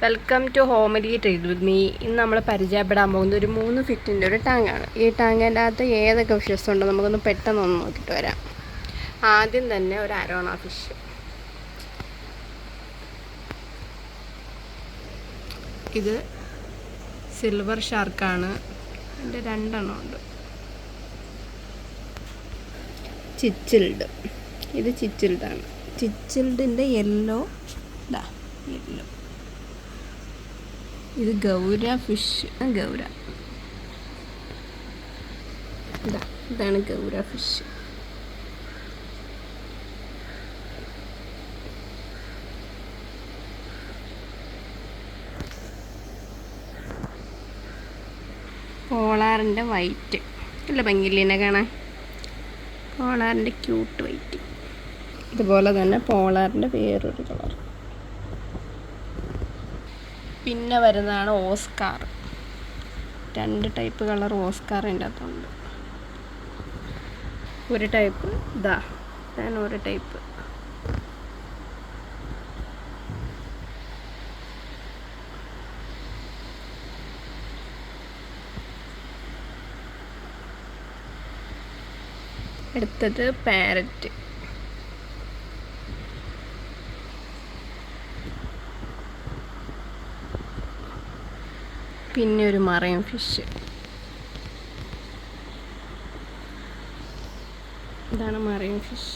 Welcome to homely treat with me. ഇന്ന് നമ്മൾ പരിചയപ്പെടാൻ പോകുന്നത് ഒരു 3 ഫീറ്റിൻ്റെ ഒരു ടാങ്കാണ്. ഈ ടാങ്കിൻ്റെ അകത്ത് ഏതൊക്കെ ഫിഷസ് ഉണ്ടോ നമുക്കൊന്ന് പെട്ടെന്ന് നോക്കിയിട്ട് വരാം. ആദ്യം തന്നെ ഒരു അരോണ ഫിഷ്. ഇത് സിൽവർ ഷാർക്കാണ്. ഇതിൻ്റെ 2 എണ്ണം ഉണ്ട്. ചിച്ചിൽഡ്. ഇത് ചിച്ചിൽഡാണ്. ചിച്ചിൽഡിൻ്റെ യെല്ലോ യെല്ലോ. ഇത് ഗൗര ഫിഷ്. ഇതാണ് ഗൗര ഫിഷ്. പോളാറിൻ്റെ വൈറ്റ്. നല്ല ഭംഗിയില്ലേ കാണാൻ? പോളാറിൻ്റെ ക്യൂട്ട് വൈറ്റ്. ഇതുപോലെ തന്നെ പോളാറിൻ്റെ വേറൊരു കളർ. പിന്നെ വരുന്നതാണ് ഓസ്കാർ. 2 ടൈപ്പ് കളർ ഓസ്കാറിൻ്റെ അകത്തുണ്ട്. ഒരു ടൈപ്പ് ഇതാണ് ഒരു ടൈപ്പ്. അടുത്തത് പാരറ്റ്. പിന്നെ ഒരു മറൈൻ ഫിഷ്. ഇതാണ് മറൈൻ ഫിഷ്.